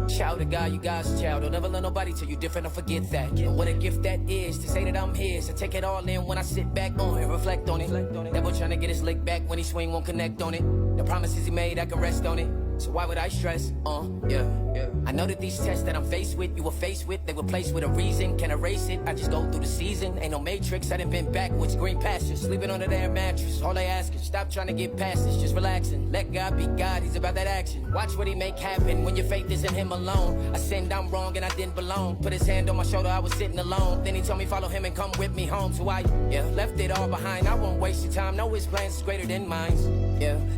Child of God, you God's child. Don't ever let nobody tell you different or forget that. And what a gift that is to say that I'm his. I take it all in when I sit back on and reflect on it. Devil trying to get his lick back when he swing won't connect on it. The promises he made, I can rest on it. So why would I stress? Yeah. I know that these tests that I'm faced with, you were faced with, they were placed with a reason. Can't erase it, I just go through the season. Ain't no matrix, I done been backwards, green pastures, sleeping under their mattress. All they ask is stop trying to get past this, just relaxing. Let God be God, he's about that action. Watch what he make happen when your faith is in him alone. I sinned, I'm wrong, and I didn't belong. Put his hand on my shoulder, I was sitting alone. Then he told me follow him and come with me home. So I left it all behind. I won't waste your time, know his plans is greater than mine.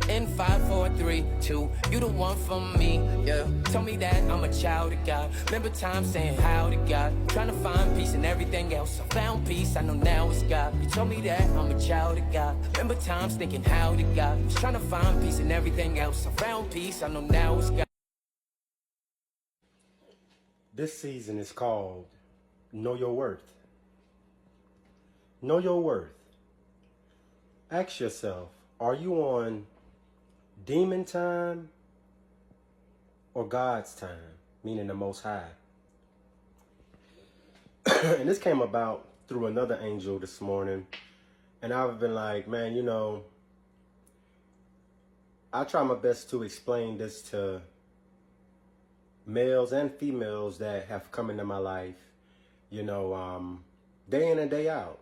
In 5, 4, 3, 2, you the one for me. Tell me that I'm a child of God. Remember times saying how to God, trying to find peace in everything else. I found peace, I know now it's God. You told me that I'm a child of God. Remember times thinking how to God, was trying to find peace in everything else. I found peace, I know now it's God. This season is called Know Your Worth. Know your worth. Ask yourself, are you on demon time or God's time, meaning the Most High? And this came about through another angel this morning. And I've been like, man, you know, I try my best to explain this to males and females that have come into my life, you know, day in and day out.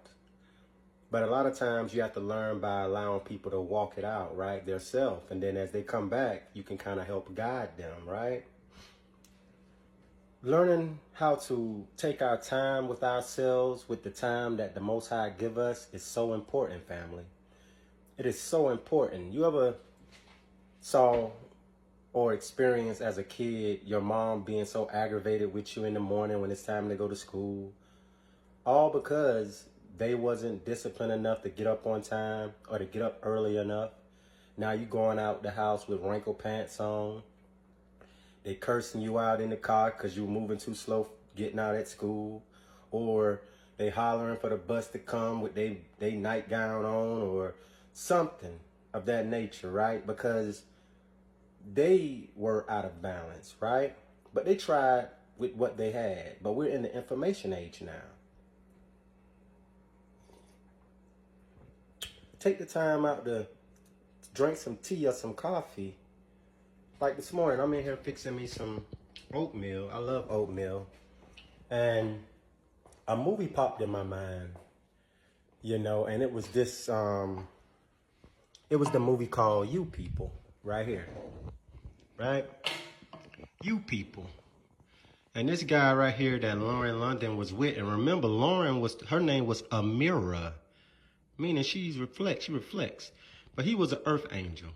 But a lot of times you have to learn by allowing people to walk it out, right? Their self. And then as they come back, you can kind of help guide them, right? Learning how to take our time with ourselves, with the time that the Most High give us, is so important, family. It is so important. You ever saw or experienced as a kid your mom being so aggravated with you in the morning when it's time to go to school? All because they wasn't disciplined enough to get up on time or to get up early enough. Now you going out the house with wrinkled pants on. They cursing you out in the car because you were moving too slow getting out at school. Or they hollering for the bus to come with they nightgown on or something of that nature, right? Because they were out of balance, right? But they tried with what they had. But we're in the information age now. Take the time out to drink some tea or some coffee. Like this morning, I'm in here fixing me some oatmeal. I love oatmeal. And a movie popped in my mind, you know, and it was this, it was the movie called You People, right here, right? You People. And this guy right here that Lauren London was with, and remember, her name was Amira, meaning she reflects. But he was an earth angel,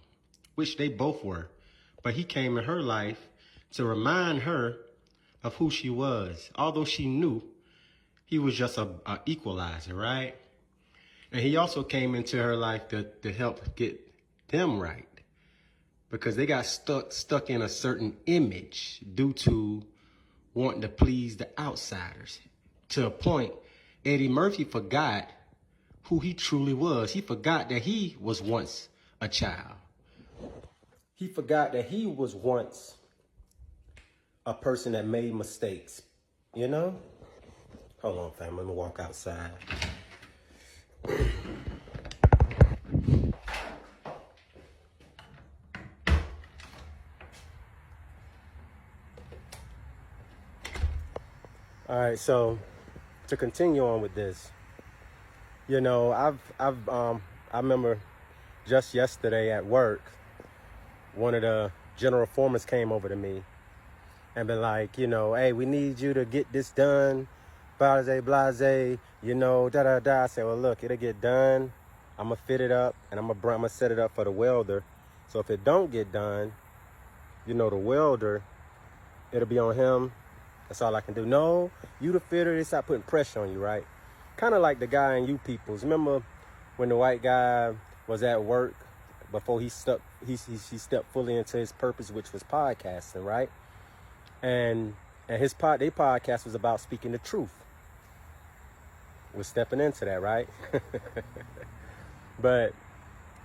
which they both were. But he came in her life to remind her of who she was. Although she knew he was just a equalizer, right? And he also came into her life to help get them right. Because they got stuck in a certain image due to wanting to please the outsiders. To a point, Eddie Murphy forgot who he truly was. He forgot that he was once a child. He forgot that he was once a person that made mistakes, you know? Hold on, fam, let me walk outside. All right, so to continue on with this, you know, I remember just yesterday at work, one of the general foremans came over to me and been like, you know, hey, we need you to get this done, blase, you know, da-da-da. I said, well, look, it'll get done. I'm going to fit it up, and I'm going to set it up for the welder. So if it don't get done, you know, the welder, it'll be on him. That's all I can do. No, you the fitter, they start putting pressure on you, right? Kind of like the guy in You Peoples. Remember when the white guy was at work before he stepped fully into his purpose, which was podcasting, right? And their podcast was about speaking the truth. We're stepping into that, right? But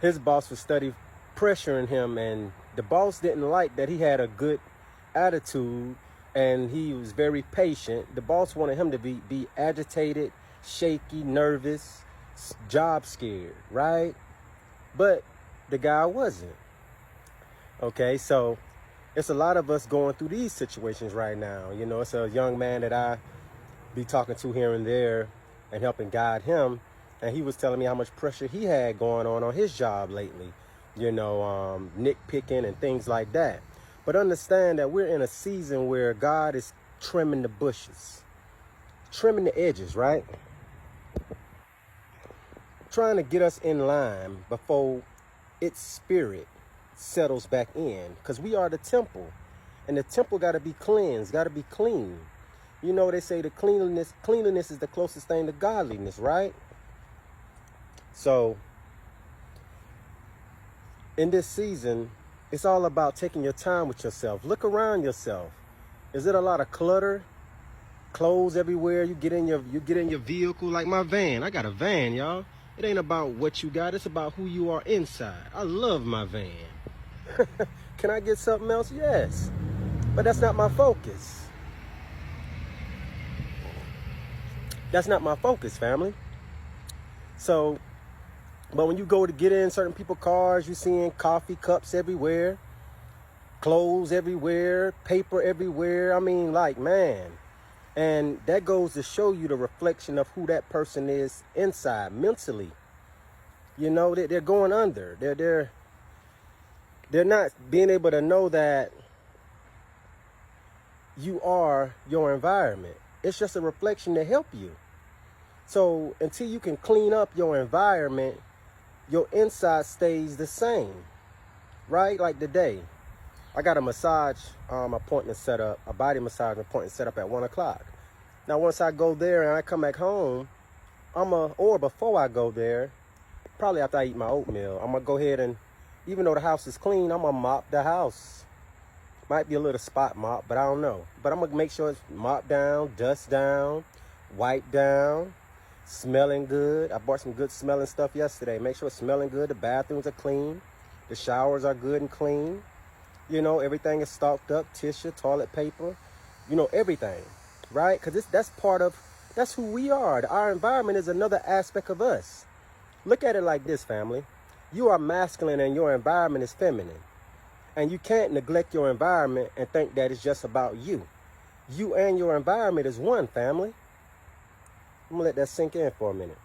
his boss was steady pressuring him, and the boss didn't like that he had a good attitude and he was very patient. The boss wanted him to be agitated, shaky, nervous, job scared, right? But the guy wasn't. Okay, so it's a lot of us going through these situations right now. You know, it's a young man that I be talking to here and there and helping guide him, and he was telling me how much pressure he had going on his job lately, you know, nitpicking and things like that. But understand that we're in a season where God is trimming the bushes, trimming the edges, right? Trying to get us in line before its spirit settles back in, because we are the temple, and the temple got to be cleansed, got to be clean. You know, they say the cleanliness is the closest thing to godliness, right? So in this season, it's all about taking your time with yourself. Look around yourself. Is it a lot of clutter? Clothes everywhere. You get in your vehicle, like my van. I got a van, y'all. It ain't about what you got. It's about who you are inside. I love my van. Can I get something else? Yes. But that's not my focus. That's not my focus, family. So, but when you go to get in certain people's cars, you're seeing coffee cups everywhere, clothes everywhere, paper everywhere. I mean, like, man. And that goes to show you the reflection of who that person is inside, mentally. You know, they're going under. They're not being able to know that you are your environment. It's just a reflection to help you. So until you can clean up your environment, your inside stays the same, right? Like today, I got a massage appointment set up, a body massage appointment set up at 1 o'clock. Now, once I go there and I come back home, or before I go there, probably after I eat my oatmeal, I'm gonna go ahead and, even though the house is clean, I'm gonna mop the house. Might be a little spot mop, but I don't know. But I'm gonna make sure it's mopped down, dust down, wiped down, smelling good. I bought some good smelling stuff yesterday. Make sure it's smelling good. The bathrooms are clean. The showers are good and clean. You know, everything is stocked up, tissue, toilet paper, you know, everything, right? Because that's who we are. Our environment is another aspect of us. Look at it like this, family. You are masculine and your environment is feminine. And you can't neglect your environment and think that it's just about you. You and your environment is one, family. I'm gonna let that sink in for a minute.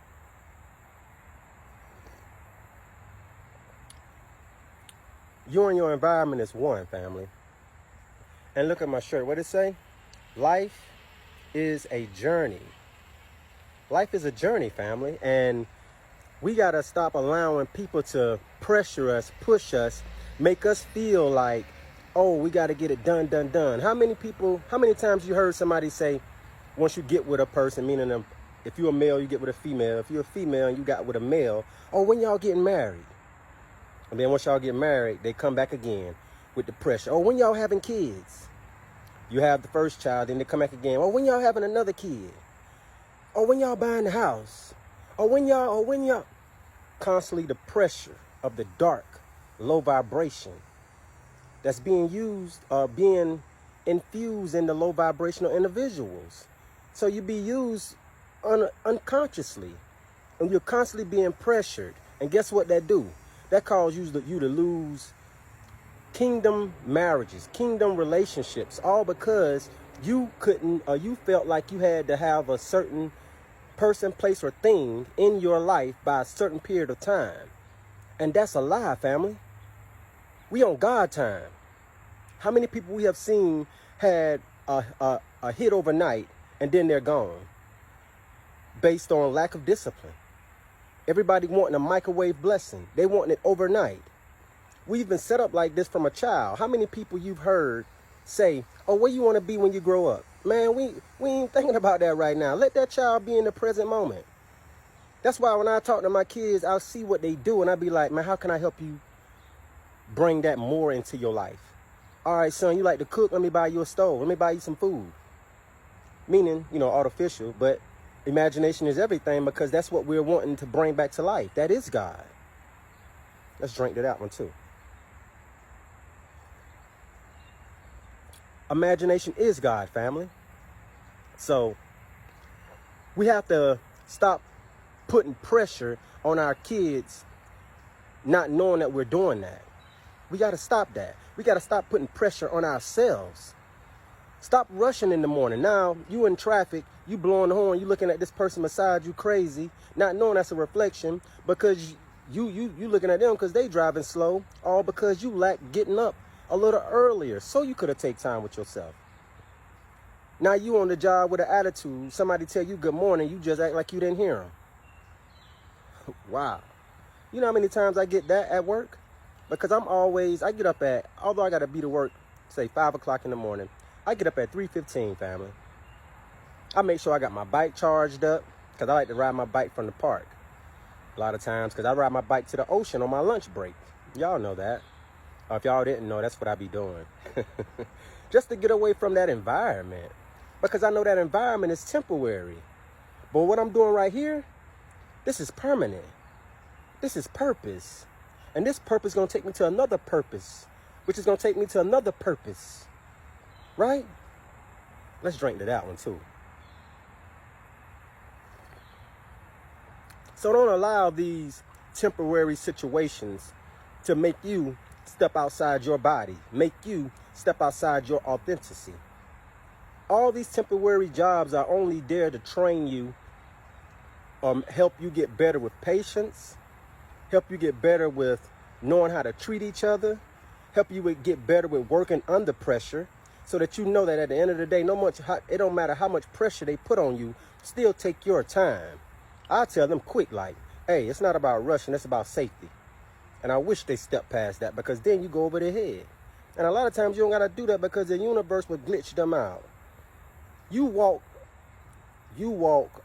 You and your environment is one, family. And look at my shirt. What did it say? Life is a journey. Life is a journey, family. And we got to stop allowing people to pressure us, push us, make us feel like, oh, we got to get it done. How many times you heard somebody say, once you get with a person, meaning if you're a male, you get with a female. If you're a female and you got with a male, oh, when y'all getting married? And then once y'all get married, they come back again with the pressure. Oh, when y'all having kids? You have the first child, then they come back again. Oh, when y'all having another kid? Oh, when y'all buying the house? Oh, when y'all? Constantly the pressure of the dark, low vibration that's being used, being infused in the low vibrational individuals. So you be used unconsciously, and you're constantly being pressured. And guess what that do? That causes you to lose kingdom marriages, kingdom relationships, all because you couldn't, or you felt like you had to have a certain person, place, or thing in your life by a certain period of time. And that's a lie, family. We on God time. How many people we have seen had a hit overnight and then they're gone based on lack of discipline? Everybody wanting a microwave blessing. They wanting it overnight. We've been set up like this from a child. How many people you've heard say, oh, where you want to be when you grow up? Man, we ain't thinking about that right now. Let that child be in the present moment. That's why when I talk to my kids, I'll see what they do and I'll be like, man, how can I help you bring that more into your life? All right, son, you like to cook? Let me buy you a stove. Let me buy you some food. Meaning, you know, artificial, but imagination is everything, because that's what we're wanting to bring back to life. That is God. Let's drink to that one too. Imagination is God, family. So we have to stop putting pressure on our kids not knowing that we're doing that. We got to stop that. We got to stop putting pressure on ourselves. Stop rushing in the morning. Now, you in traffic, you blowing the horn, you looking at this person beside you crazy, not knowing that's a reflection because you looking at them because they driving slow, all because you lack getting up a little earlier so you could have taken time with yourself. Now you on the job with an attitude, somebody tell you good morning, you just act like you didn't hear them. Wow. You know how many times I get that at work? Because I get up at, although I got to be to work, say 5 o'clock in the morning, I get up at 3:15, family. I make sure I got my bike charged up because I like to ride my bike from the park. A lot of times because I ride my bike to the ocean on my lunch break. Y'all know that. Or if y'all didn't know, that's what I be doing. Just to get away from that environment. Because I know that environment is temporary. But what I'm doing right here, this is permanent. This is purpose. And this purpose is going to take me to another purpose, which is going to take me to another purpose. Right? Let's drink to that one too. So don't allow these temporary situations to make you step outside your body, make you step outside your authenticity. All these temporary jobs are only there to train you, help you get better with patience, help you get better with knowing how to treat each other, help you get better with working under pressure, so that you know that at the end of the day, it don't matter how much pressure they put on you, still take your time. I tell them quick, like, hey, it's not about rushing, it's about safety. And I wish they stepped past that because then you go over their head. And a lot of times you don't got to do that because the universe will glitch them out. You walk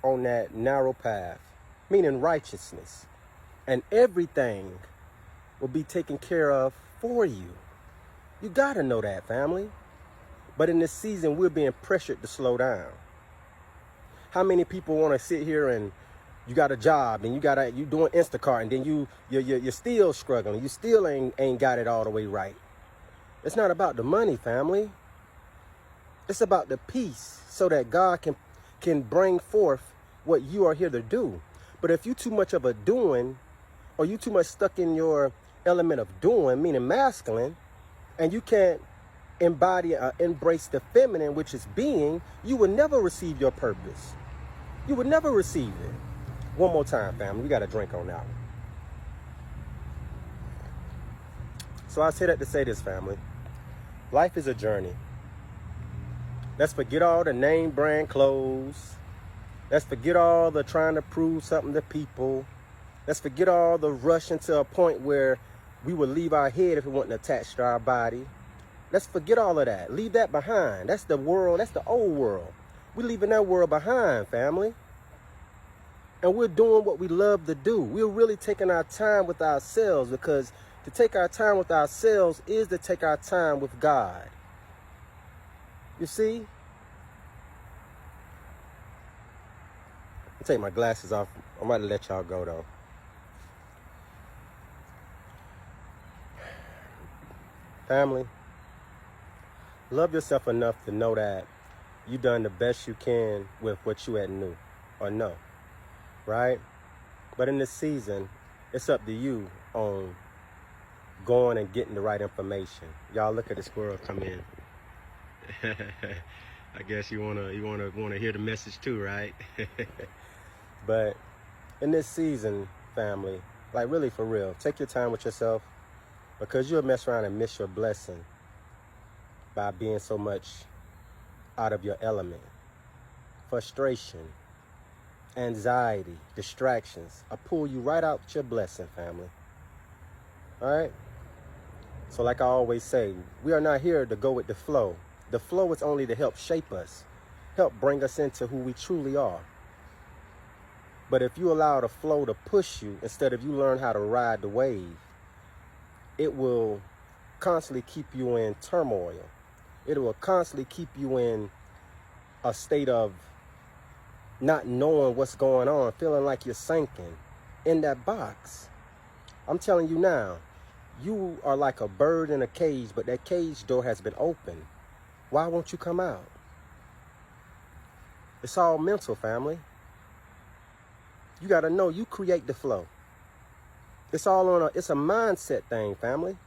on that narrow path, meaning righteousness, and everything will be taken care of for you. You got to know that, family. But in this season, we're being pressured to slow down. How many people want to sit here and you got a job and you doing Instacart and then you're still struggling. You still ain't got it all the way right. It's not about the money, family. It's about the peace so that God can bring forth what you are here to do. But if you too much of a doing, or you too much stuck in your element of doing, meaning masculine, and you can't embody or embrace the feminine, which is being, you will never receive your purpose. You would never receive it. One more time, family. We got a drink on that one. So I say that to say this, family. Life is a journey. Let's forget all the name brand clothes. Let's forget all the trying to prove something to people. Let's forget all the rushing to a point where we would leave our head if it wasn't attached to our body. Let's forget all of that. Leave that behind. That's the world. That's the old world. We're leaving that world behind, family. And we're doing what we love to do. We're really taking our time with ourselves, because to take our time with ourselves is to take our time with God. You see? I'll take my glasses off. I'm about to let y'all go, though. Family, love yourself enough to know that you've done the best you can with what you had knew or know, right? But in this season, it's up to you on going and getting the right information. Y'all look at the squirrel come in. I guess you wanna hear the message too, right? But in this season, family, like really for real, take your time with yourself, because you'll mess around and miss your blessing by being so much out of your element. Frustration, anxiety, distractions will pull you right out with your blessing, family. All right? So like I always say, we are not here to go with the flow. The flow is only to help shape us, help bring us into who we truly are. But if you allow the flow to push you instead of you learn how to ride the wave, it will constantly keep you in turmoil. It will constantly keep you in a state of not knowing what's going on, feeling like you're sinking in that box. I'm telling you now, you are like a bird in a cage, but that cage door has been opened. Why won't you come out? It's all mental, family. You got to know you create the flow. It's all on it's a mindset thing, family.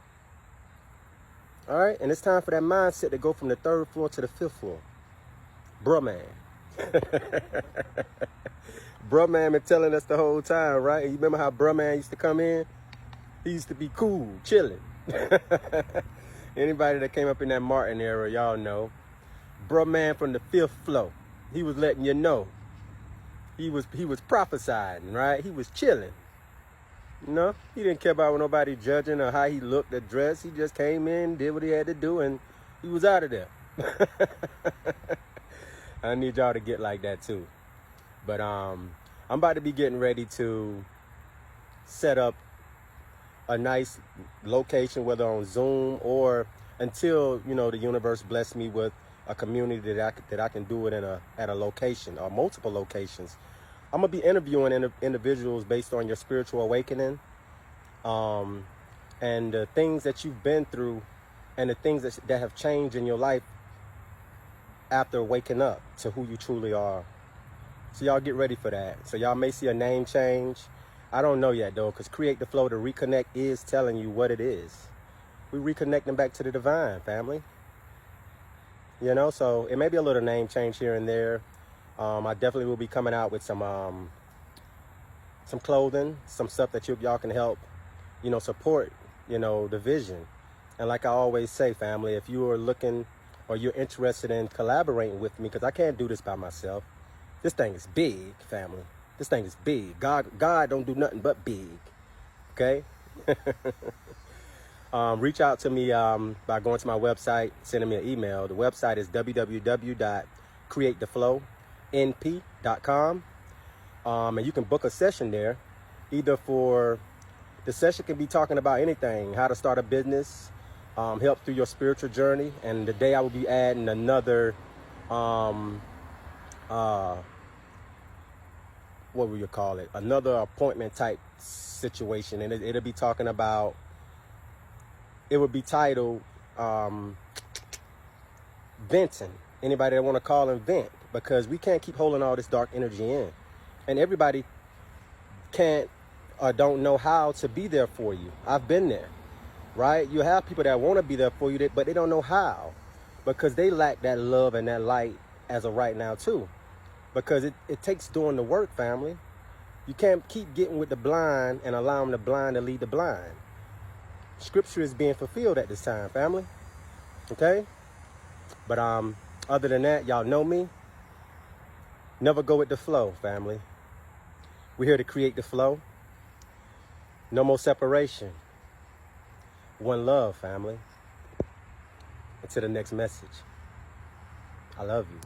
All right? And it's time for that mindset to go from the 3rd floor to the 5th floor. Bruh man. Bruh man been telling us the whole time, right? And you remember how Bruh man used to come in? He used to be cool, chilling. Anybody that came up in that Martin era, y'all know. Bruh man from the 5th floor. He was letting you know. He was prophesying, right? He was chilling. You know, he didn't care about nobody judging or how he looked or dressed. He just came in, did what he had to do, and he was out of there. I need y'all to get like that too. But I'm about to be getting ready to set up a nice location, whether on Zoom or until, you know, the universe bless me with a community that I can do it at a location or multiple locations. I'm gonna be interviewing individuals based on your spiritual awakening, and the things that you've been through, and the things that have changed in your life after waking up to who you truly are. So y'all get ready for that. So y'all may see a name change. I don't know yet though, because Create the Flow to reconnect is telling you what it is. We reconnecting back to the divine, family. You know, so it may be a little name change here and there. I definitely will be coming out with some clothing, some stuff that y'all can help, you know, support, you know, the vision. And like I always say, family, if you are looking or you're interested in collaborating with me, because I can't do this by myself. This thing is big, family. This thing is big. God don't do nothing but big. Okay? Reach out to me by going to my website, sending me an email. The website is www.createtheflownp.com. And you can book a session there. Either for, the session can be talking about anything, how to start a business, help through your spiritual journey. And today I will be adding another, what will you call it? Another appointment type situation. And it'll be talking about, it would be titled venting. Anybody that want to call and vent, because we can't keep holding all this dark energy in. And everybody can't or don't know how to be there for you. I've been there, right? You have people that want to be there for you, but they don't know how, because they lack that love and that light as of right now too. Because it takes doing the work, family. You can't keep getting with the blind and allowing the blind to lead the blind. Scripture is being fulfilled at this time, family. Okay? But other than that, y'all know me. Never go with the flow, family. We're here to create the flow. No more separation. One love, family. Until the next message. I love you.